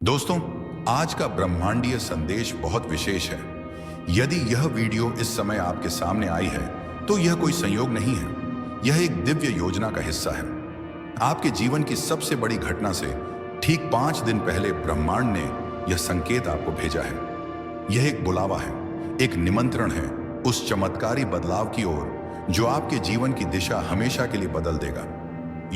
दोस्तों, आज का ब्रह्मांडीय संदेश बहुत विशेष है। यदि यह वीडियो इस समय आपके सामने आई है तो यह कोई संयोग नहीं है। यह एक दिव्य योजना का हिस्सा है। आपके जीवन की सबसे बड़ी घटना से ठीक 5 दिन पहले ब्रह्मांड ने यह संकेत आपको भेजा है। यह एक बुलावा है, एक निमंत्रण है उस चमत्कारी बदलाव की ओर जो आपके जीवन की दिशा हमेशा के लिए बदल देगा।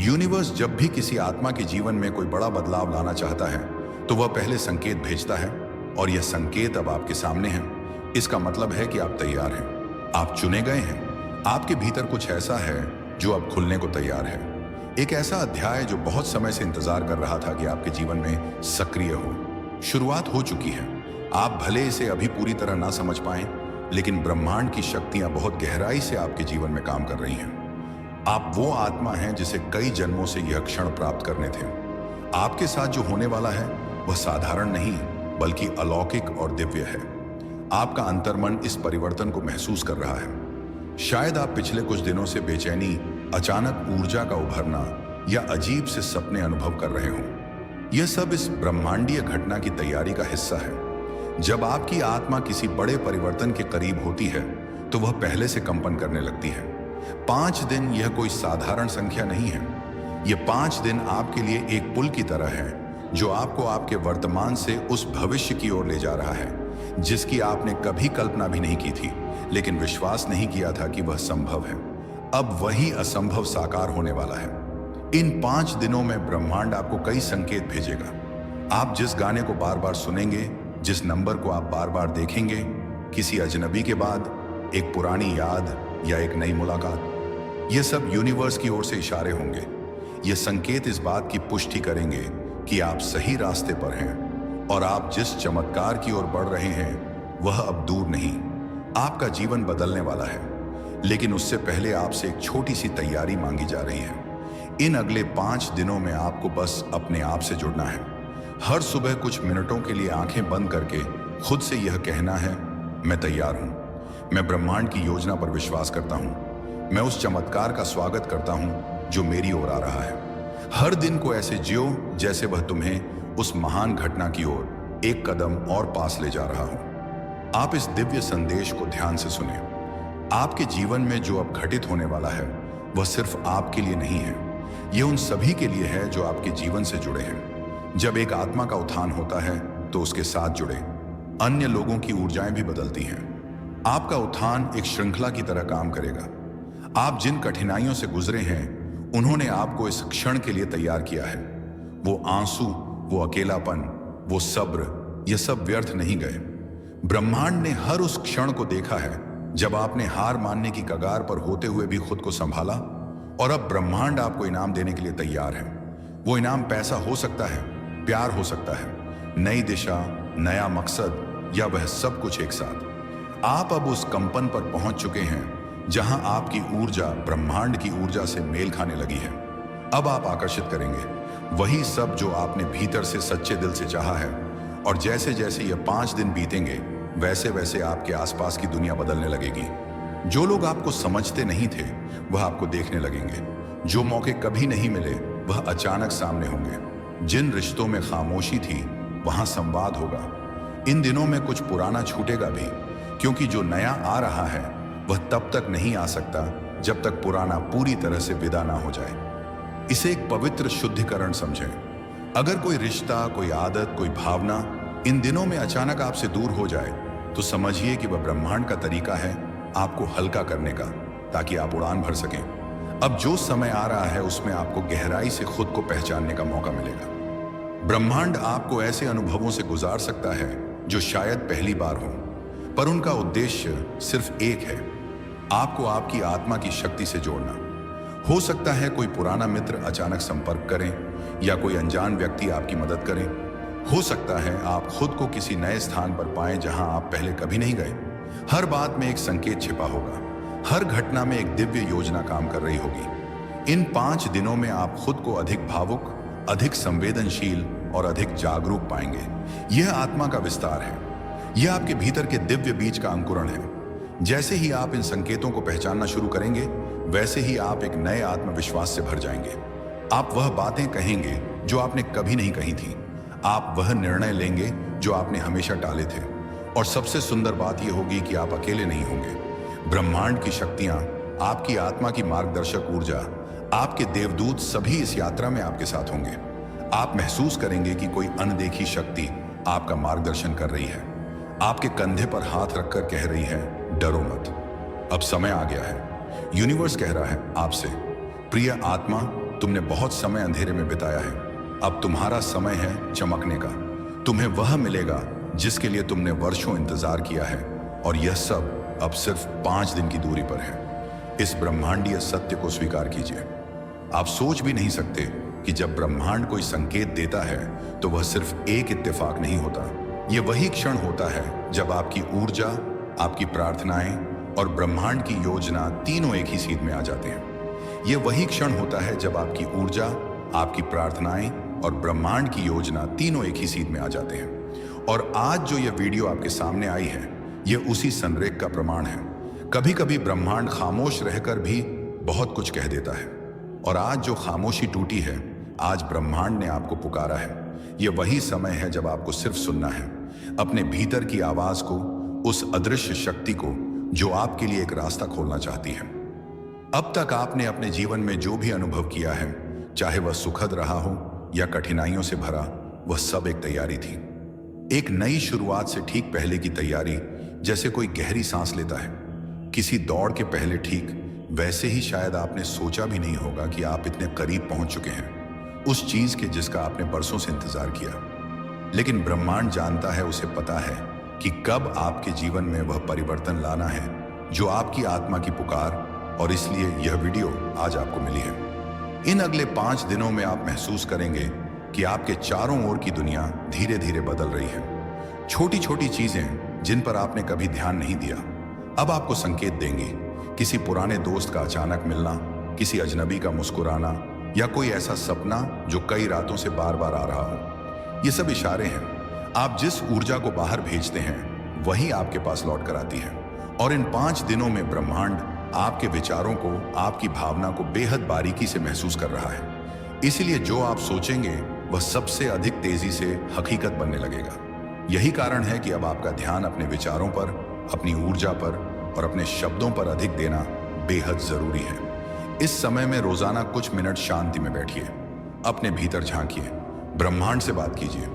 यूनिवर्स जब भी किसी आत्मा के जीवन में कोई बड़ा बदलाव लाना चाहता है तो वह पहले संकेत भेजता है, और यह संकेत अब आपके सामने है। इसका मतलब है कि आप तैयार हैं, आप चुने गए हैं। आपके भीतर कुछ ऐसा है जो अब खुलने को तैयार है। एक ऐसा अध्याय जो बहुत समय से इंतजार कर रहा था कि आपके जीवन में सक्रिय हो। शुरुआत हो चुकी है। आप भले इसे अभी पूरी तरह ना समझ पाए, लेकिन ब्रह्मांड की शक्तियां बहुत गहराई से आपके जीवन में काम कर रही हैं। आप वो आत्मा हैं जिसे कई जन्मों से यह क्षण प्राप्त करने थे। आपके साथ जो होने वाला है वह साधारण नहीं बल्कि अलौकिक और दिव्य है। आपका अंतर्मन इस परिवर्तन को महसूस कर रहा है। शायद आप पिछले कुछ दिनों से बेचैनी, अचानक ऊर्जा का उभरना या अजीब से सपने अनुभव कर रहे हों। यह सब इस ब्रह्मांडीय घटना की तैयारी का हिस्सा है। जब आपकी आत्मा किसी बड़े परिवर्तन के करीब होती है तो वह पहले से कंपन करने लगती है। 5 दिन यह कोई साधारण संख्या नहीं है। यह 5 दिन आपके लिए एक पुल की तरह है जो आपको आपके वर्तमान से उस भविष्य की ओर ले जा रहा है जिसकी आपने कभी कल्पना भी नहीं की थी, लेकिन विश्वास नहीं किया था कि वह संभव है। अब वही असंभव साकार होने वाला है। इन 5 दिनों में ब्रह्मांड आपको कई संकेत भेजेगा। आप जिस गाने को बार बार सुनेंगे, जिस नंबर को आप बार बार देखेंगे, किसी अजनबी के बाद, एक पुरानी याद या एक नई मुलाकात, ये सब यूनिवर्स की ओर से इशारे होंगे। ये संकेत इस बात की पुष्टि करेंगे कि आप सही रास्ते पर हैं और आप जिस चमत्कार की ओर बढ़ रहे हैं वह अब दूर नहीं। आपका जीवन बदलने वाला है, लेकिन उससे पहले आपसे एक छोटी सी तैयारी मांगी जा रही है। इन अगले 5 दिनों में आपको बस अपने आप से जुड़ना है। हर सुबह कुछ मिनटों के लिए आंखें बंद करके खुद से यह कहना है, मैं तैयार हूं, मैं ब्रह्मांड की योजना पर विश्वास करता हूं, मैं उस चमत्कार का स्वागत करता हूं जो मेरी ओर आ रहा है। हर दिन को ऐसे जियो जैसे वह तुम्हें उस महान घटना की ओर एक कदम और पास ले जा रहा हो। आप इस दिव्य संदेश को ध्यान से सुने। आपके जीवन में जो अब घटित होने वाला है वह सिर्फ आपके लिए नहीं है, यह उन सभी के लिए है जो आपके जीवन से जुड़े हैं। जब एक आत्मा का उत्थान होता है तो उसके साथ जुड़े अन्य लोगों की ऊर्जाएं भी बदलती हैं। आपका उत्थान एक श्रृंखला की तरह काम करेगा। आप जिन कठिनाइयों से गुजरे हैं उन्होंने आपको इस क्षण के लिए तैयार किया है। वो आंसू, वो अकेलापन, वो सब्र, ये सब व्यर्थ नहीं गए। ब्रह्मांड ने हर उस क्षण को देखा है जब आपने हार मानने की कगार पर होते हुए भी खुद को संभाला, और अब ब्रह्मांड आपको इनाम देने के लिए तैयार है। वो इनाम पैसा हो सकता है, प्यार हो सकता है, नई दिशा, नया मकसद, या वह सब कुछ एक साथ। आप अब उस कंपन पर पहुंच चुके हैं जहां आपकी ऊर्जा ब्रह्मांड की ऊर्जा से मेल खाने लगी है। अब आप आकर्षित करेंगे वही सब जो आपने भीतर से सच्चे दिल से चाहा है, और जैसे जैसे ये 5 दिन बीतेंगे वैसे वैसे आपके आसपास की दुनिया बदलने लगेगी। जो लोग आपको समझते नहीं थे वह आपको देखने लगेंगे। जो मौके कभी नहीं मिले वह अचानक सामने होंगे। जिन रिश्तों में खामोशी थी वहां संवाद होगा। इन दिनों में कुछ पुराना छूटेगा भी, क्योंकि जो नया आ रहा है वह तब तक नहीं आ सकता जब तक पुराना पूरी तरह से विदा ना हो जाए। इसे एक पवित्र शुद्धिकरण समझें। अगर कोई रिश्ता, कोई आदत, कोई भावना इन दिनों में अचानक आपसे दूर हो जाए तो समझिए कि वह ब्रह्मांड का तरीका है आपको हल्का करने का, ताकि आप उड़ान भर सकें। अब जो समय आ रहा है उसमें आपको गहराई से खुद को पहचानने का मौका मिलेगा। ब्रह्मांड आपको ऐसे अनुभवों से गुजार सकता है जो शायद पहली बार हो, पर उनका उद्देश्य सिर्फ एक है, आपको आपकी आत्मा की शक्ति से जोड़ना। हो सकता है कोई पुराना मित्र अचानक संपर्क करें, या कोई अनजान व्यक्ति आपकी मदद करे। हो सकता है आप खुद को किसी नए स्थान पर पाएं जहां आप पहले कभी नहीं गए। हर बात में एक संकेत छिपा होगा, हर घटना में एक दिव्य योजना काम कर रही होगी। इन 5 दिनों में आप खुद को अधिक भावुक, अधिक संवेदनशील और अधिक जागरूक पाएंगे। यह आत्मा का विस्तार है, यह आपके भीतर के दिव्य बीज का अंकुरण है। जैसे ही आप इन संकेतों को पहचानना शुरू करेंगे वैसे ही आप एक नए आत्मविश्वास से भर जाएंगे। आप वह बातें कहेंगे जो आपने कभी नहीं कही थी। आप वह निर्णय लेंगे जो आपने हमेशा टाले थे। और सबसे सुंदर बात यह होगी कि आप अकेले नहीं होंगे। ब्रह्मांड की शक्तियां, आपकी आत्मा की मार्गदर्शक ऊर्जा, आपके देवदूत सभी इस यात्रा में आपके साथ होंगे। आप महसूस करेंगे कि कोई अनदेखी शक्ति आपका मार्गदर्शन कर रही है, आपके कंधे पर हाथ रखकर कह रही है, डरो मत, अब समय आ गया है। यूनिवर्स कह रहा है आपसे, प्रिय आत्मा, तुमने बहुत समय अंधेरे में बिताया है, अब तुम्हारा समय है चमकने का। तुम्हें वह मिलेगा जिसके लिए तुमने वर्षों इंतजार किया है, और यह सब अब सिर्फ 5 दिन की दूरी पर है। इस ब्रह्मांडीय सत्य को स्वीकार कीजिए। आप सोच भी नहीं सकते कि जब ब्रह्मांड कोई संकेत देता है तो वह सिर्फ एक इत्तेफाक नहीं होता। यह वही क्षण होता है जब आपकी ऊर्जा, आपकी प्रार्थनाएं और ब्रह्मांड की योजना तीनों एक ही सीध में आ जाते हैं। यह वही क्षण होता है जब आपकी ऊर्जा, आपकी प्रार्थनाएं और ब्रह्मांड की योजना तीनों एक ही सीध में आ जाते हैं। और आज जो यह वीडियो आपके सामने आई है, यह उसी संरेख का प्रमाण है। कभी कभी ब्रह्मांड खामोश रहकर भी बहुत कुछ कह देता है, और आज जो खामोशी टूटी है, आज ब्रह्मांड ने आपको पुकारा है। यह वही समय है जब आपको सिर्फ सुनना है, अपने भीतर की आवाज को, उस अदृश्य शक्ति को जो आपके लिए एक रास्ता खोलना चाहती है। अब तक आपने अपने जीवन में जो भी अनुभव किया है, चाहे वह सुखद रहा हो या कठिनाइयों से भरा, वह सब एक तैयारी थी। एक नई शुरुआत से ठीक पहले की तैयारी, जैसे कोई गहरी सांस लेता है किसी दौड़ के पहले, ठीक वैसे ही शायद आपने सोचा भी नहीं होगा कि आप इतने करीब पहुंच चुके हैं उस चीज के जिसका आपने बरसों से इंतजार किया। लेकिन ब्रह्मांड जानता है, उसे पता है कि कब आपके जीवन में वह परिवर्तन लाना है जो आपकी आत्मा की पुकार, और इसलिए यह वीडियो आज आपको मिली है। इन अगले 5 दिनों में आप महसूस करेंगे कि आपके चारों ओर की दुनिया धीरे धीरे बदल रही है। छोटी छोटी चीजें जिन पर आपने कभी ध्यान नहीं दिया, अब आपको संकेत देंगी। किसी पुराने दोस्त का अचानक मिलना, किसी अजनबी का मुस्कुराना, या कोई ऐसा सपना जो कई रातों से बार बार आ रहा हो। ये सब इशारे हैं। आप जिस ऊर्जा को बाहर भेजते हैं, वही आपके पास लौट कर आती है। और इन 5 दिनों में ब्रह्मांड आपके विचारों को, आपकी भावना को बेहद बारीकी से महसूस कर रहा है। इसलिए जो आप सोचेंगे वह सबसे अधिक तेजी से हकीकत बनने लगेगा। यही कारण है कि अब आपका ध्यान अपने विचारों पर, अपनी ऊर्जा पर और अपने शब्दों पर अधिक देना बेहद जरूरी है। इस समय में रोजाना कुछ मिनट शांति में बैठिए, अपने भीतर झांकिए, ब्रह्मांड से बात कीजिए।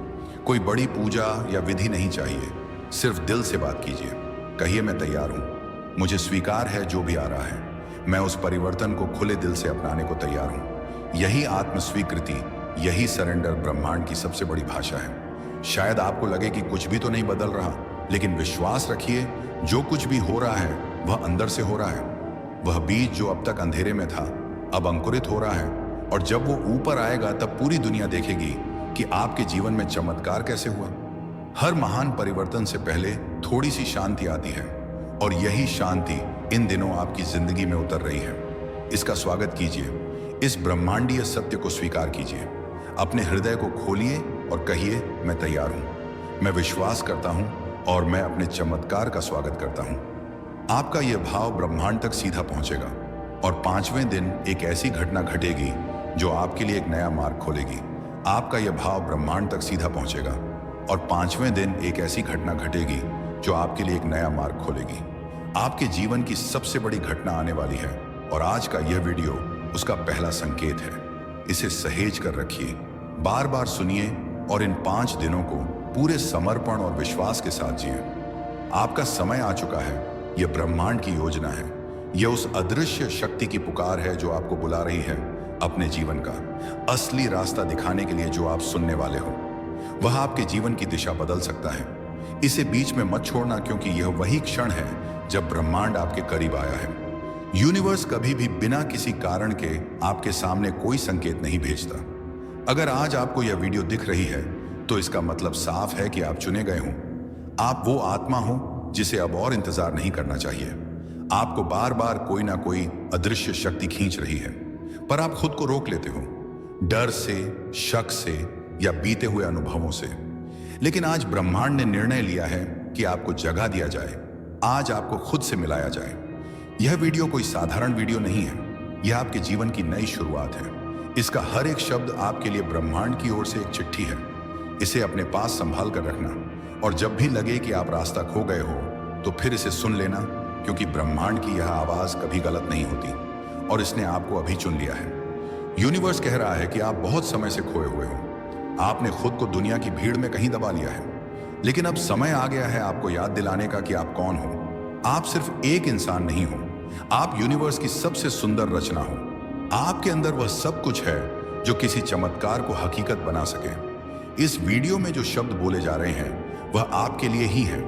कोई बड़ी पूजा या विधि नहीं चाहिए, सिर्फ दिल से बात कीजिए। कहिए, मैं तैयार हूं, मुझे स्वीकार है जो भी आ रहा है, मैं उस परिवर्तन को खुले दिल से अपनाने को तैयार हूं। यही आत्मस्वीकृति, यही सरेंडर ब्रह्मांड की सबसे बड़ी भाषा है। शायद आपको लगे कि कुछ भी तो नहीं बदल रहा, लेकिन विश्वास रखिए, जो कुछ भी हो रहा है वह अंदर से हो रहा है। वह बीज जो अब तक अंधेरे में था, अब अंकुरित हो रहा है, और जब वो ऊपर आएगा तब पूरी दुनिया देखेगी कि आपके जीवन में चमत्कार कैसे हुआ। हर महान परिवर्तन से पहले थोड़ी सी शांति आती है, और यही शांति इन दिनों आपकी जिंदगी में उतर रही है। इसका स्वागत कीजिए, इस ब्रह्मांडीय सत्य को स्वीकार कीजिए। अपने हृदय को खोलिए और कहिए, मैं तैयार हूं, मैं विश्वास करता हूं और मैं अपने चमत्कार का स्वागत करता हूं। आपका यह भाव ब्रह्मांड तक सीधा पहुंचेगा, और 5वें दिन एक ऐसी घटना घटेगी जो आपके लिए एक नया मार्ग खोलेगी। आपका यह भाव ब्रह्मांड तक सीधा पहुंचेगा, और 5वें दिन एक ऐसी घटना घटेगी जो आपके लिए एक नया मार्ग खोलेगी। आपके जीवन की सबसे बड़ी घटना आने वाली है, और आज का यह वीडियो उसका पहला संकेत है। इसे सहेज कर रखिए, बार बार सुनिए, और इन 5 दिनों को पूरे समर्पण और विश्वास के साथ जिए। आपका समय आ चुका है। यह ब्रह्मांड की योजना है, यह उस अदृश्य शक्ति की पुकार है जो आपको बुला रही है अपने जीवन का असली रास्ता दिखाने के लिए। जो आप सुनने वाले हो वह आपके जीवन की दिशा बदल सकता है। इसे बीच में मत छोड़ना, क्योंकि यह वही क्षण है जब ब्रह्मांड आपके करीब आया है। यूनिवर्स कभी भी बिना किसी कारण के आपके सामने कोई संकेत नहीं भेजता। अगर आज आपको यह वीडियो दिख रही है तो इसका मतलब साफ है कि आप चुने गए हों। आप वो आत्मा हो जिसे अब और इंतजार नहीं करना चाहिए। आपको बार बार कोई ना कोई अदृश्य शक्ति खींच रही है, पर आप खुद को रोक लेते हो, डर से, शक से या बीते हुए अनुभवों से। लेकिन आज ब्रह्मांड ने निर्णय लिया है कि आपको जगह दिया जाए, आज आपको खुद से मिलाया जाए। यह वीडियो कोई साधारण वीडियो नहीं है, यह आपके जीवन की नई शुरुआत है। इसका हर एक शब्द आपके लिए ब्रह्मांड की ओर से एक चिट्ठी है। इसे अपने पास संभाल कर रखना, और जब भी लगे कि आप रास्ता खो गए हो तो फिर इसे सुन लेना, क्योंकि ब्रह्मांड की यह आवाज कभी गलत नहीं होती और इसने आपको अभी चुन लिया है। यूनिवर्स कह रहा है कि आप बहुत समय से खोए हुए हो। आपने खुद को दुनिया की भीड़ में कहीं दबा लिया है, लेकिन अब समय आ गया है आपको याद दिलाने का कि आप कौन हो। आप सिर्फ एक इंसान नहीं हो, आप यूनिवर्स की सबसे सुंदर रचना हो। आपके अंदर वह सब कुछ है जो किसी चमत्कार को हकीकत बना सके। इस वीडियो में जो शब्द बोले जा रहे हैं वह आपके लिए ही है,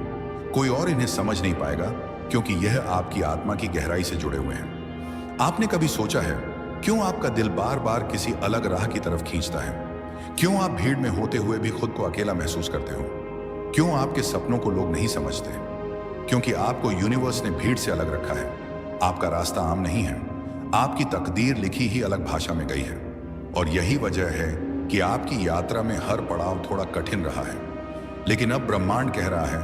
कोई और इन्हें समझ नहीं पाएगा, क्योंकि यह आपकी आत्मा की गहराई से जुड़े हुए हैं। आपने कभी सोचा है क्यों आपका दिल बार बार किसी अलग राह की तरफ खींचता है? क्यों आप भीड़ में होते हुए भी खुद को अकेला महसूस करते हो? क्यों आपके सपनों को लोग नहीं समझते? क्योंकि आपको यूनिवर्स ने भीड़ से अलग रखा है। आपका रास्ता आम नहीं है, आपकी तकदीर लिखी ही अलग भाषा में गई है, और यही वजह है कि आपकी यात्रा में हर पड़ाव थोड़ा कठिन रहा है। लेकिन अब ब्रह्मांड कह रहा है,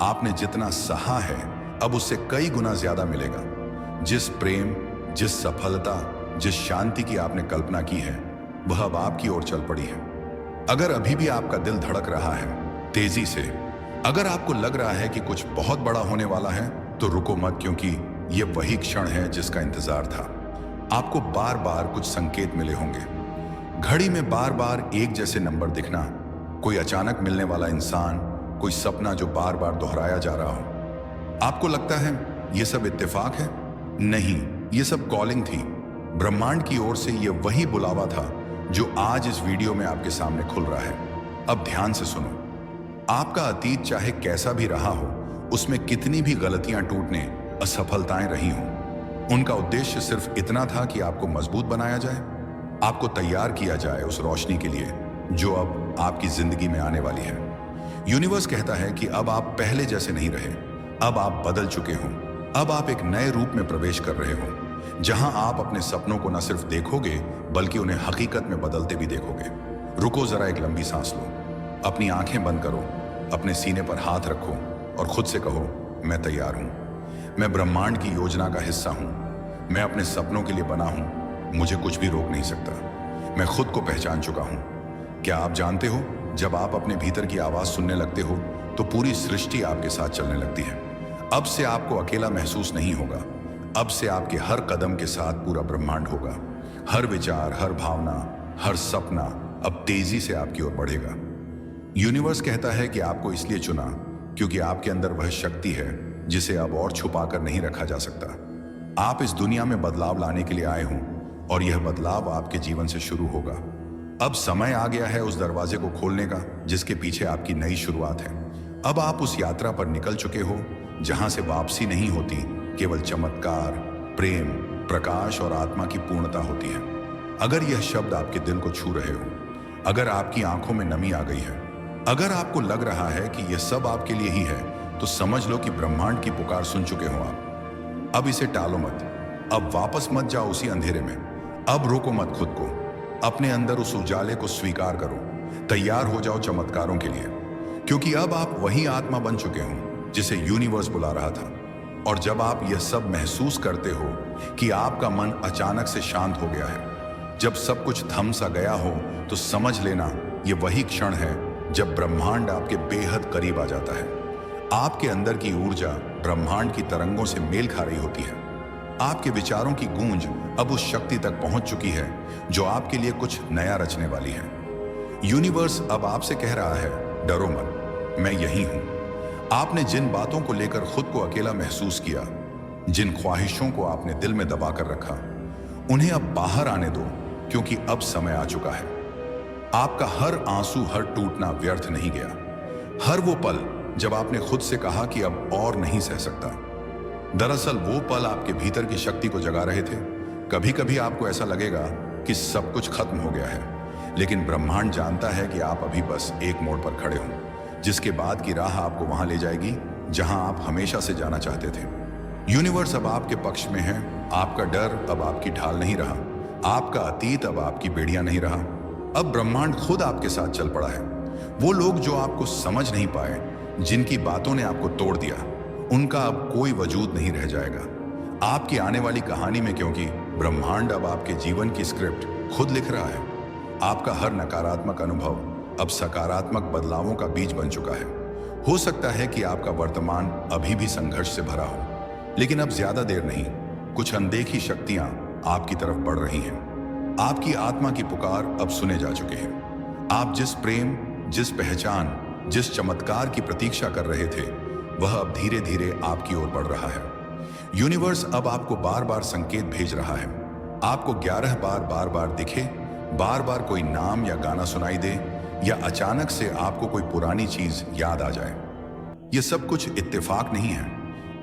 आपने जितना सहा है अब उससे कई गुना ज्यादा मिलेगा। जिस प्रेम, जिस सफलता, जिस शांति की आपने कल्पना की है वह अब आपकी ओर चल पड़ी है। अगर अभी भी आपका दिल धड़क रहा है तेजी से, अगर आपको लग रहा है कि कुछ बहुत बड़ा होने वाला है, तो रुको मत, क्योंकि यह वही क्षण है जिसका इंतजार था। आपको बार बार कुछ संकेत मिले होंगे, घड़ी में बार बार एक जैसे नंबर दिखना, कोई अचानक मिलने वाला इंसान, कोई सपना जो बार बार दोहराया जा रहा हो। आपको लगता है यह सब इत्तेफाक है? नहीं, यह सब कॉलिंग थी। ब्रह्मांड की ओर से यह वही बुलावा था जो आज इस वीडियो में आपके सामने खुल रहा है। अब ध्यान से सुनो। आपका अतीत चाहे कैसा भी रहा हो, उसमें कितनी भी गलतियां टूटने, असफलताएं रही हों, उनका उद्देश्य सिर्फ इतना था कि आपको मजबूत बनाया जाए, आपको तैयार किया जाए उस रोशनी के लिए जो अब आपकी जिंदगी में आने वाली है। यूनिवर्स कहता है कि अब आप पहले जैसे नहीं रहे, अब आप बदल चुके हो, अब आप एक नए रूप में प्रवेश कर रहे हो, जहां आप अपने सपनों को न सिर्फ देखोगे बल्कि उन्हें हकीकत में बदलते भी देखोगे। रुको जरा, एक लंबी सांस लो, अपनी आंखें बंद करो, अपने सीने पर हाथ रखो और खुद से कहो, मैं तैयार हूं, मैं ब्रह्मांड की योजना का हिस्सा हूं, मैं अपने सपनों के लिए बना हूं, मुझे कुछ भी रोक नहीं सकता, मैं खुद को पहचान चुका हूं। क्या आप जानते हो, जब आप अपने भीतर की आवाज सुनने लगते हो तो पूरी सृष्टि आपके साथ चलने लगती है। अब से आपको अकेला महसूस नहीं होगा, अब से आपके हर कदम के साथ पूरा ब्रह्मांड होगा। हर विचार, हर भावना, हर सपना अब तेजी से आपकी ओर बढ़ेगा। यूनिवर्स कहता है कि आपको इसलिए चुना क्योंकि आपके अंदर वह शक्ति है जिसे अब और छुपाकर नहीं रखा जा सकता। आप इस दुनिया में बदलाव लाने के लिए आए हो और यह बदलाव आपके जीवन से शुरू होगा। अब समय आ गया है उस दरवाजे को खोलने का जिसके पीछे आपकी नई शुरुआत है। अब आप उस यात्रा पर निकल चुके हो जहां से वापसी नहीं होती, केवल चमत्कार, प्रेम, प्रकाश और आत्मा की पूर्णता होती है। अगर यह शब्द आपके दिल को छू रहे हो, अगर आपकी आंखों में नमी आ गई है, अगर आपको लग रहा है कि यह सब आपके लिए ही है, तो समझ लो कि ब्रह्मांड की पुकार सुन चुके हो आप। अब इसे टालो मत, अब वापस मत जाओ उसी अंधेरे में, अब रोको मत खुद को, अपने अंदर उस उजाले को स्वीकार करो, तैयार हो जाओ चमत्कारों के लिए, क्योंकि अब आप वही आत्मा बन चुके हो जिसे यूनिवर्स बुला रहा था। और जब आप यह सब महसूस करते हो कि आपका मन अचानक से शांत हो गया है, जब सब कुछ थम सा गया हो, तो समझ लेना यह वही क्षण है जब ब्रह्मांड आपके बेहद करीब आ जाता है। आपके अंदर की ऊर्जा ब्रह्मांड की तरंगों से मेल खा रही होती है। आपके विचारों की गूंज अब उस शक्ति तक पहुंच चुकी है जो आपके लिए कुछ नया रचने वाली है। यूनिवर्स अब आपसे कह रहा है, डरो मत, मैं यही हूं। आपने जिन बातों को लेकर खुद को अकेला महसूस किया, जिन ख्वाहिशों को आपने दिल में दबा कर रखा, उन्हें अब बाहर आने दो, क्योंकि अब समय आ चुका है। आपका हर आंसू, हर टूटना व्यर्थ नहीं गया। हर वो पल जब आपने खुद से कहा कि अब और नहीं सह सकता, दरअसल वो पल आपके भीतर की शक्ति को जगा रहे थे। कभी कभी आपको ऐसा लगेगा कि सब कुछ खत्म हो गया है, लेकिन ब्रह्मांड जानता है कि आप अभी बस एक मोड़ पर खड़े हो, जिसके बाद की राह आपको वहां ले जाएगी जहां आप हमेशा से जाना चाहते थे। यूनिवर्स अब आपके पक्ष में है। आपका डर अब आपकी ढाल नहीं रहा, आपका अतीत अब आपकी बेड़ियां नहीं रहा। अब ब्रह्मांड खुद आपके साथ चल पड़ा है। वो लोग जो आपको समझ नहीं पाए, जिनकी बातों ने आपको तोड़ दिया, उनका अब कोई वजूद नहीं रह जाएगा आपकी आने वाली कहानी में, क्योंकि ब्रह्मांड अब आपके जीवन की स्क्रिप्ट खुद लिख रहा है। आपका हर नकारात्मक अनुभव, अब सकारात्मक बदलावों का बीज बन चुका है। हो सकता है कि आपका वर्तमान अभी भी संघर्ष से भरा हो, लेकिन अब ज्यादा देर नहीं, कुछ अनदेखी शक्तियां आपकी तरफ बढ़ रही हैं। आपकी आत्मा की पुकार अब सुने जा चुके हैं। आप जिस प्रेम, जिस पहचान, जिस चमत्कार की प्रतीक्षा कर रहे थे, वह अब धीरे धीरे आपकी ओर बढ़ रहा है। यूनिवर्स अब आपको बार बार संकेत भेज रहा है। आपको 11 बार बार दिखे, बार बार कोई नाम या गाना सुनाई दे, या अचानक से आपको कोई पुरानी चीज याद आ जाए। यह सब कुछ इत्तेफाक नहीं है।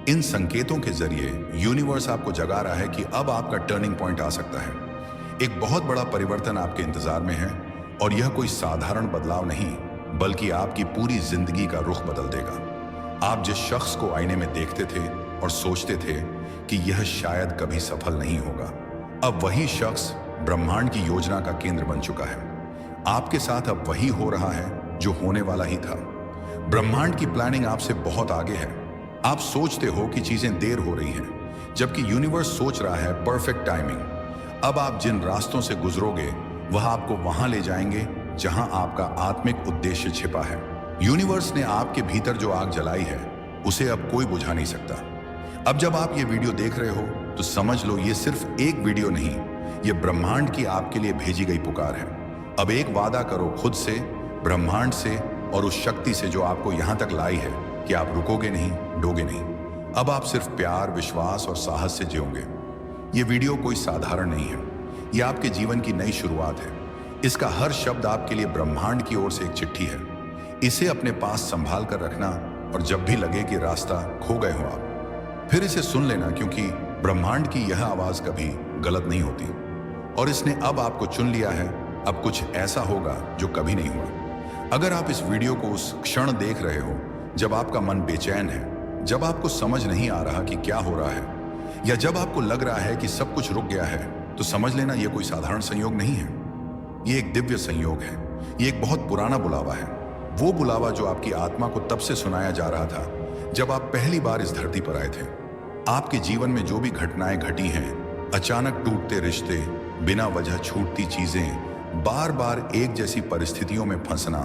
इन संकेतों के जरिए यूनिवर्स आपको जगा रहा है कि अब आपका टर्निंग पॉइंट आ सकता है। एक बहुत बड़ा परिवर्तन आपके इंतजार में है, और यह कोई साधारण बदलाव नहीं, बल्कि आपकी पूरी जिंदगी का रुख बदल देगा। आप जिस शख्स को आईने में देखते थे और सोचते थे कि यह शायद कभी सफल नहीं होगा, अब वही शख्स ब्रह्मांड की योजना का केंद्र बन चुका है। आपके साथ अब वही हो रहा है जो होने वाला ही था। ब्रह्मांड की प्लानिंग आपसे बहुत आगे है। आप सोचते हो कि चीजें देर हो रही हैं, जबकि यूनिवर्स सोच रहा है परफेक्ट टाइमिंग। अब आप जिन रास्तों से गुजरोगे, वह आपको वहां ले जाएंगे जहां आपका आत्मिक उद्देश्य छिपा है। यूनिवर्स ने आपके भीतर जो आग जलाई है, उसे अब कोई बुझा नहीं सकता। अब जब आप ये वीडियो देख रहे हो, तो समझ लो ये सिर्फ एक वीडियो नहीं, ये ब्रह्मांड की आपके लिए भेजी गई पुकार है। अब एक वादा करो खुद से, ब्रह्मांड से और उस शक्ति से जो आपको यहां तक लाई है, कि आप रुकोगे नहीं, डोगे नहीं। अब आप सिर्फ प्यार, विश्वास और साहस से जियोगे। ये वीडियो कोई साधारण नहीं है, ये आपके जीवन की नई शुरुआत है। इसका हर शब्द आपके लिए ब्रह्मांड की ओर से एक चिट्ठी है। इसे अपने पास संभाल कर रखना, और जब भी लगे कि रास्ता खो गए हो आप, फिर इसे सुन लेना, क्योंकि ब्रह्मांड की यह आवाज कभी गलत नहीं होती। और इसने अब आपको चुन लिया है। अब कुछ ऐसा होगा जो कभी नहीं हुआ। अगर आप इस वीडियो को उस क्षण देख रहे हो जब आपका मन बेचैन है, जब आपको समझ नहीं आ रहा कि क्या हो रहा है, या जब आपको लग रहा है कि सब कुछ रुक गया है, तो समझ लेना यह कोई साधारण संयोग नहीं है। ये एक दिव्य संयोग है। ये एक बहुत पुराना बुलावा है। वो बुलावा जो आपकी आत्मा को तब से सुनाया जा रहा था जब आप पहली बार इस धरती पर आए थे। आपके जीवन में जो भी घटनाएं घटी हैं, अचानक टूटते रिश्ते, बिना वजह छूटती चीजें, बार बार एक जैसी परिस्थितियों में फंसना,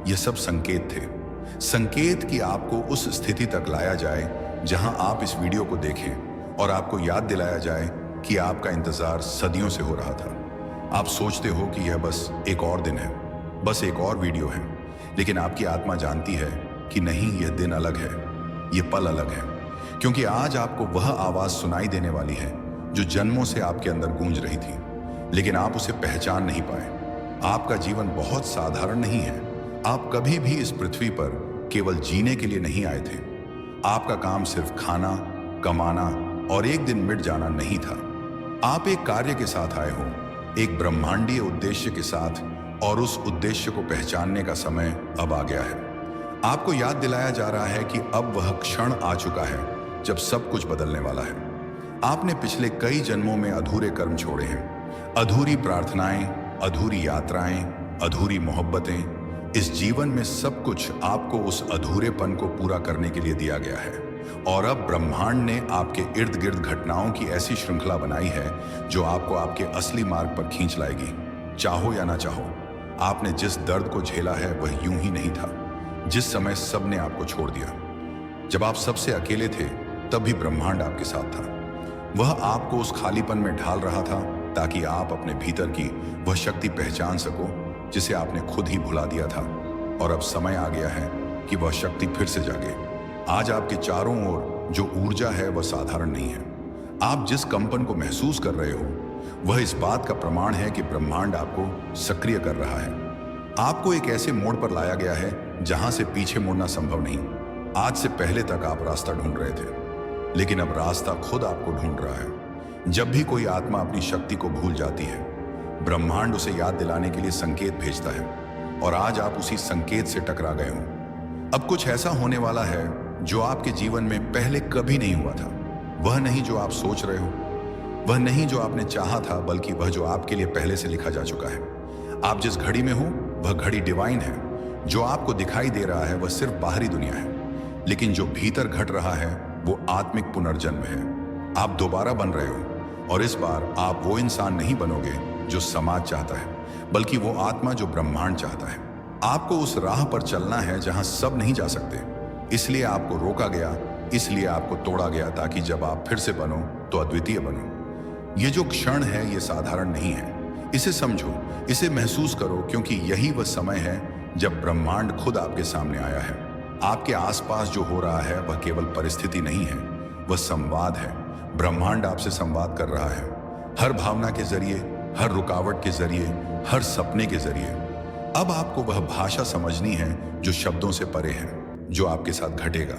ये सब संकेत थे। संकेत कि आपको उस स्थिति तक लाया जाए जहां आप इस वीडियो को देखें, और आपको याद दिलाया जाए कि आपका इंतजार सदियों से हो रहा था। आप सोचते हो कि यह बस एक और दिन है, बस एक और वीडियो है, लेकिन आपकी आत्मा जानती है कि नहीं, यह दिन अलग है, यह पल अलग है। क्योंकि आज आपको वह आवाज सुनाई देने वाली है जो जन्मों से आपके अंदर गूंज रही थी, लेकिन आप उसे पहचान नहीं पाए। आपका जीवन बहुत साधारण नहीं है। आप कभी भी इस पृथ्वी पर केवल जीने के लिए नहीं आए थे। आपका काम सिर्फ खाना, कमाना और एक दिन मिट जाना नहीं था। आप एक कार्य के साथ आए हो, एक ब्रह्मांडीय उद्देश्य के साथ, और उस उद्देश्य को पहचानने का समय अब आ गया है। आपको याद दिलाया जा रहा है कि अब वह क्षण आ चुका है जब सब कुछ बदलने वाला है। आपने पिछले कई जन्मों में अधूरे कर्म छोड़े हैं, अधूरी प्रार्थनाएं, अधूरी यात्राएं, अधूरी मोहब्बतें। इस जीवन में सब कुछ आपको उस अधूरेपन को पूरा करने के लिए दिया गया है, और अब ब्रह्मांड ने आपके इर्द गिर्द घटनाओं की ऐसी श्रृंखला बनाई है जो आपको आपके असली मार्ग पर खींच लाएगी, चाहो या ना चाहो। आपने जिस दर्द को झेला है वह यूं ही नहीं था। जिस समय सबने आपको छोड़ दिया, जब आप सबसे अकेले थे, तब भी ब्रह्मांड आपके साथ था। वह आपको उस खालीपन में ढाल रहा था ताकि आप अपने भीतर की वह शक्ति पहचान सको जिसे आपने खुद ही भुला दिया था। और अब समय आ गया है कि वह शक्ति फिर से जागे। आज आपके चारों ओर जो ऊर्जा है वह साधारण नहीं है। आप जिस कंपन को महसूस कर रहे हो, वह इस बात का प्रमाण है कि ब्रह्मांड आपको सक्रिय कर रहा है। आपको एक ऐसे मोड़ पर लाया गया है जहां से पीछे मुड़ना संभव नहीं। आज से पहले तक आप रास्ता ढूंढ रहे थे, लेकिन अब रास्ता खुद आपको ढूंढ रहा है। जब भी कोई आत्मा अपनी शक्ति को भूल जाती है, ब्रह्मांड उसे याद दिलाने के लिए संकेत भेजता है, और आज आप उसी संकेत से टकरा गए हो। अब कुछ ऐसा होने वाला है जो आपके जीवन में पहले कभी नहीं हुआ था। वह नहीं जो आप सोच रहे हो, वह नहीं जो आपने चाहा था, बल्कि वह जो आपके लिए पहले से लिखा जा चुका है। आप जिस घड़ी में हो, वह घड़ी डिवाइन है। जो आपको दिखाई दे रहा है वह सिर्फ बाहरी दुनिया है, लेकिन जो भीतर घट रहा है वो आत्मिक पुनर्जन्म है। आप दोबारा बन रहे हो, और इस बार आप वो इंसान नहीं बनोगे जो समाज चाहता है, बल्कि वो आत्मा जो ब्रह्मांड चाहता है। आपको उस राह पर चलना है जहां सब नहीं जा सकते। इसलिए आपको रोका गया, इसलिए आपको तोड़ा गया, ताकि जब आप फिर से बनो तो अद्वितीय बनो। ये जो क्षण है ये साधारण नहीं है। इसे समझो, इसे महसूस करो, क्योंकि यही वह समय है जब ब्रह्मांड खुद आपके सामने आया है। आपके आसपास जो हो रहा है वह केवल परिस्थिति नहीं है, वह संवाद है। ब्रह्मांड आपसे संवाद कर रहा है, हर भावना के जरिए, हर रुकावट के जरिए, हर सपने के जरिए। अब आपको वह भाषा समझनी है जो शब्दों से परे है, जो आपके साथ घटेगा।